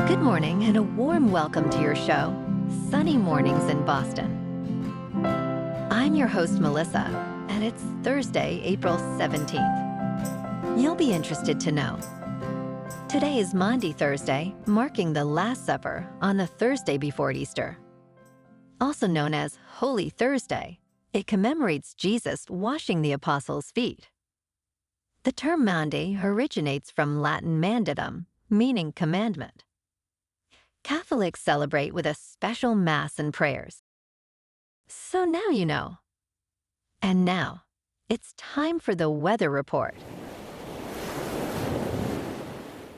Good morning and a warm welcome to your show, Sunny Mornings in Boston. I'm your host, Melissa, and it's Thursday, April 17th. You'll be interested to know. Today is Maundy Thursday, marking the Last Supper on the Thursday before Easter. Also known as Holy Thursday, it commemorates Jesus washing the apostles' feet. The term Maundy originates from Latin mandatum, meaning commandment. Catholics celebrate with a special Mass and prayers. So now you know. And now, it's time for the weather report.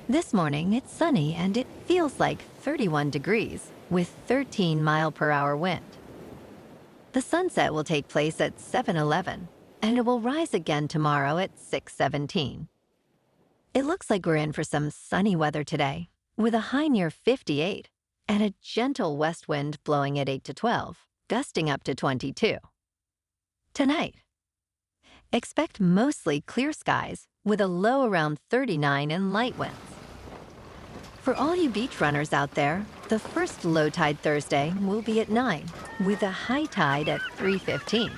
This morning, it's sunny and it feels like 31 degrees with 13-mile-per-hour wind. The sunset will take place at 7:11, and it will rise again tomorrow at 6:17. It looks like we're in for some sunny weather today, with a high near 58 and a gentle west wind blowing at 8 to 12, gusting up to 22. Tonight, expect mostly clear skies with a low around 39 and light winds. For all you beach runners out there, the first low tide Thursday will be at 9, with a high tide at 3:15.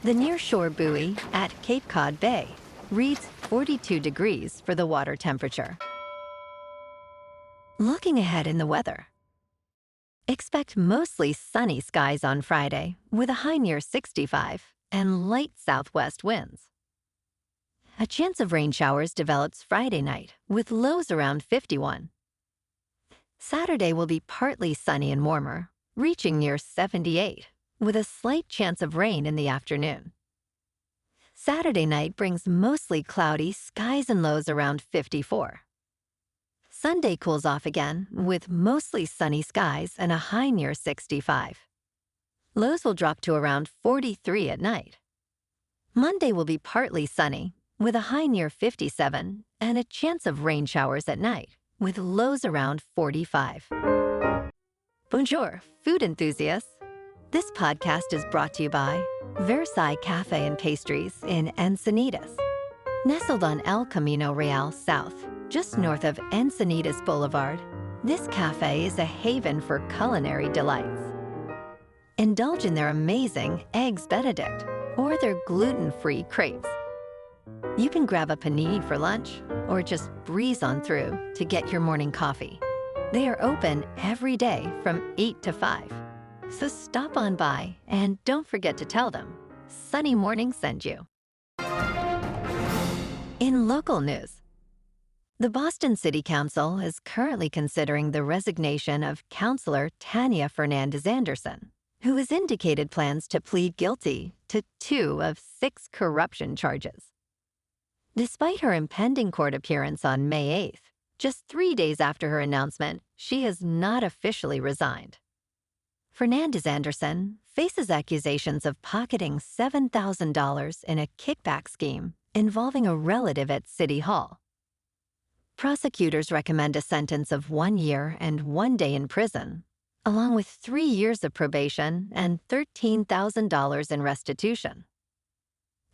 The nearshore buoy at Cape Cod Bay reads 42 degrees for the water temperature. Looking ahead in the weather. Expect mostly sunny skies on Friday with a high near 65 and light southwest winds. A chance of rain showers develops Friday night with lows around 51. Saturday will be partly sunny and warmer, reaching near 78, with a slight chance of rain in the afternoon. Saturday night brings mostly cloudy skies and lows around 54. Sunday cools off again with mostly sunny skies and a high near 65. Lows will drop to around 43 at night. Monday will be partly sunny with a high near 57 and a chance of rain showers at night with lows around 45. Bonjour, food enthusiasts. This podcast is brought to you by Versailles Cafe and Pastries in Encinitas. Nestled on El Camino Real South, just north of Encinitas Boulevard, this cafe is a haven for culinary delights. Indulge in their amazing Eggs Benedict or their gluten-free crepes. You can grab a panini for lunch or just breeze on through to get your morning coffee. They are open every day from 8 to 5. So stop on by and don't forget to tell them Sunny Morning sent you. In local news, the Boston City Council is currently considering the resignation of Councilor Tanya Fernandez Anderson, who has indicated plans to plead guilty to 2 of 6 corruption charges. Despite her impending court appearance on May 8th, just 3 days after her announcement, she has not officially resigned. Fernandez Anderson faces accusations of pocketing $7,000 in a kickback scheme involving a relative at City Hall. Prosecutors recommend a sentence of 1 year and 1 day in prison, along with 3 years of probation and $13,000 in restitution.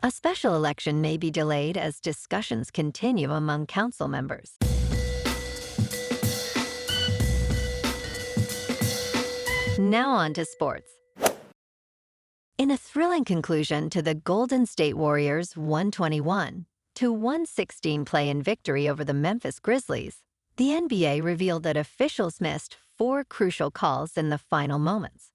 A special election may be delayed as discussions continue among council members. Now on to sports. In a thrilling conclusion to the Golden State Warriors' 121-116 play-in victory over the Memphis Grizzlies, the NBA revealed that officials missed 4 crucial calls in the final moments.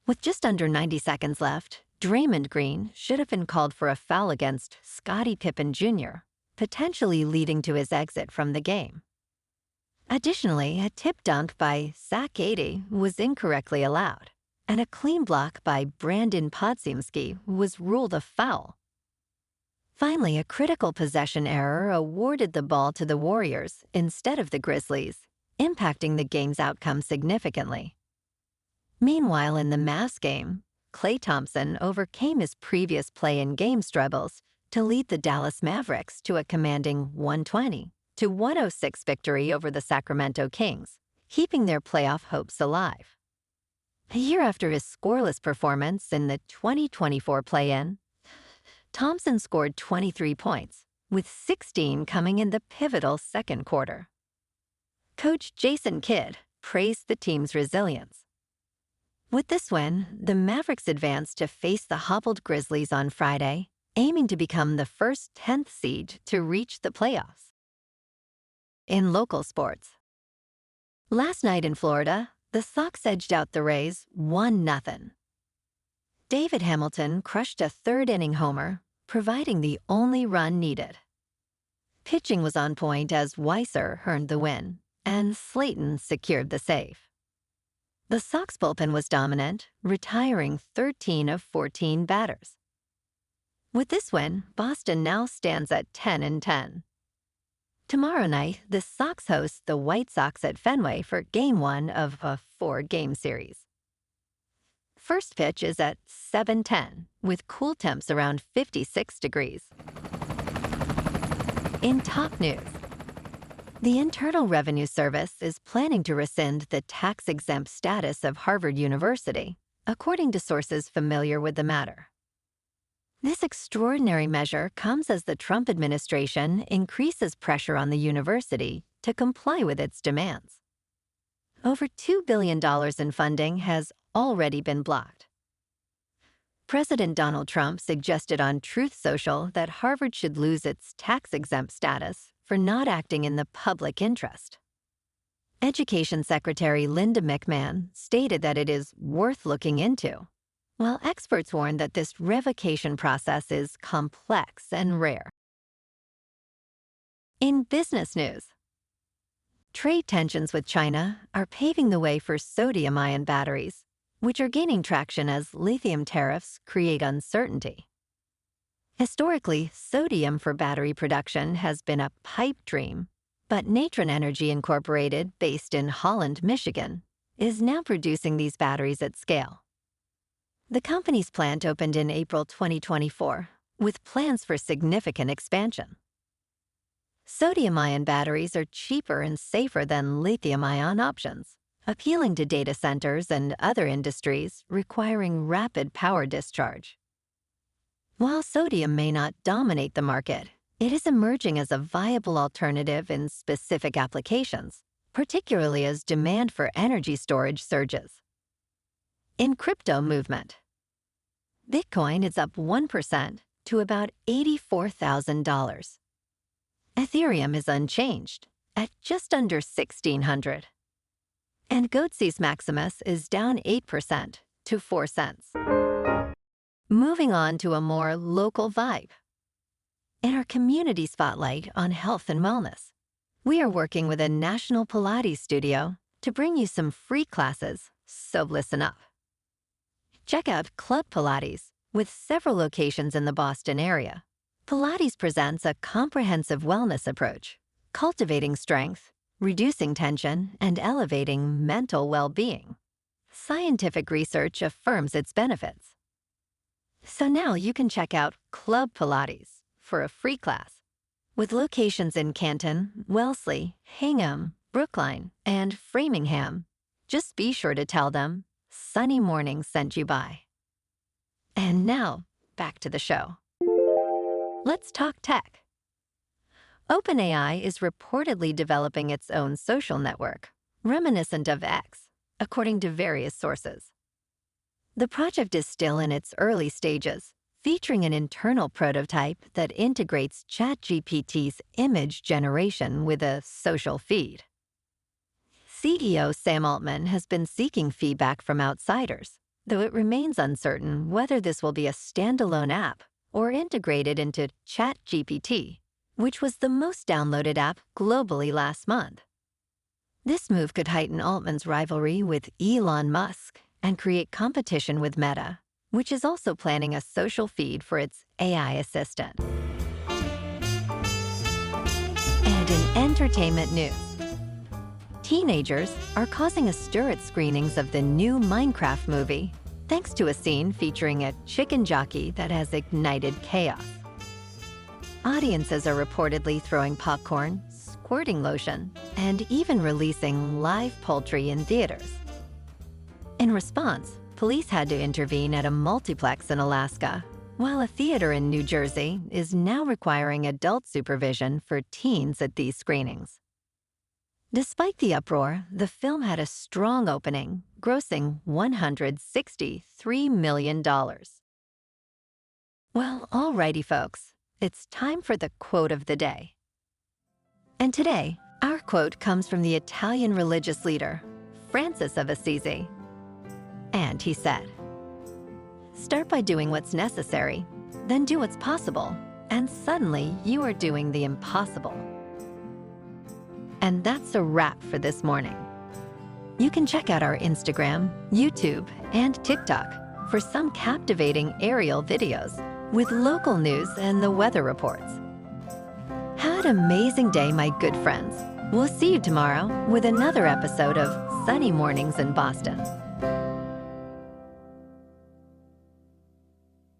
With just under 90 seconds left, Draymond Green should have been called for a foul against Scotty Pippen Jr., potentially leading to his exit from the game. Additionally, a tip dunk by Zach Edey was incorrectly allowed, and a clean block by Brandon Podziemski was ruled a foul. Finally, a critical possession error awarded the ball to the Warriors instead of the Grizzlies, impacting the game's outcome significantly. Meanwhile, in the Mavs game, Klay Thompson overcame his previous play-in game struggles to lead the Dallas Mavericks to a commanding 120-106 victory over the Sacramento Kings, keeping their playoff hopes alive. A year after his scoreless performance in the 2024 play-in, Thompson scored 23 points, with 16 coming in the pivotal second quarter. Coach Jason Kidd praised the team's resilience. With this win, the Mavericks advanced to face the hobbled Grizzlies on Friday, aiming to become the first 10th seed to reach the playoffs. In local sports, last night in Florida, the Sox edged out the Rays 1-0. David Hamilton crushed a third-inning homer, providing the only run needed. Pitching was on point as Weiser earned the win, and Slayton secured the save. The Sox bullpen was dominant, retiring 13 of 14 batters. With this win, Boston now stands at 10-10. Tomorrow night, the Sox host the White Sox at Fenway for Game 1 of a 4-game series. First pitch is at 7:10, with cool temps around 56 degrees. In top news, the Internal Revenue Service is planning to rescind the tax-exempt status of Harvard University, according to sources familiar with the matter. This extraordinary measure comes as the Trump administration increases pressure on the university to comply with its demands. Over $2 billion in funding has already been blocked. President Donald Trump suggested on Truth Social that Harvard should lose its tax-exempt status for not acting in the public interest. Education Secretary Linda McMahon stated that it is worth looking into, while experts warn that this revocation process is complex and rare. In business news, trade tensions with China are paving the way for sodium-ion batteries, which are gaining traction as lithium tariffs create uncertainty. Historically, sodium for battery production has been a pipe dream, but Natron Energy Incorporated, based in Holland, Michigan, is now producing these batteries at scale. The company's plant opened in April 2024, with plans for significant expansion. Sodium-ion batteries are cheaper and safer than lithium-ion options, appealing to data centers and other industries requiring rapid power discharge. While sodium may not dominate the market, it is emerging as a viable alternative in specific applications, particularly as demand for energy storage surges. In crypto movement, Bitcoin is up 1% to about $84,000. Ethereum is unchanged at just under 1,600. And Goatse's Maximus is down 8% to 4 cents. Moving on to a more local vibe. In our community spotlight on health and wellness, we are working with a national Pilates studio to bring you some free classes, so listen up. Check out Club Pilates, with several locations in the Boston area. Pilates presents a comprehensive wellness approach, cultivating strength, reducing tension, and elevating mental well-being. Scientific research affirms its benefits. So now you can check out Club Pilates for a free class. With locations in Canton, Wellesley, Hingham, Brookline, and Framingham, just be sure to tell them Sunny Morning sent you by. And now, back to the show. Let's talk tech. OpenAI is reportedly developing its own social network, reminiscent of X, according to various sources. The project is still in its early stages, featuring an internal prototype that integrates ChatGPT's image generation with a social feed. CEO Sam Altman has been seeking feedback from outsiders, though it remains uncertain whether this will be a standalone app or integrated into ChatGPT, which was the most downloaded app globally last month. This move could heighten Altman's rivalry with Elon Musk and create competition with Meta, which is also planning a social feed for its AI assistant. And in entertainment news, teenagers are causing a stir at screenings of the new Minecraft movie, thanks to a scene featuring a chicken jockey that has ignited chaos. Audiences are reportedly throwing popcorn, squirting lotion, and even releasing live poultry in theaters. In response, police had to intervene at a multiplex in Alaska, while a theater in New Jersey is now requiring adult supervision for teens at these screenings. Despite the uproar, the film had a strong opening, grossing $163 million. Well, alrighty, folks. It's time for the quote of the day. And today, our quote comes from the Italian religious leader, Francis of Assisi. And he said, "Start by doing what's necessary, then do what's possible, and suddenly you are doing the impossible." And that's a wrap for this morning. You can check out our Instagram, YouTube, and TikTok for some captivating aerial videos with local news and the weather reports. Have an amazing day, my good friends. We'll see you tomorrow with another episode of Sunny Mornings in Boston.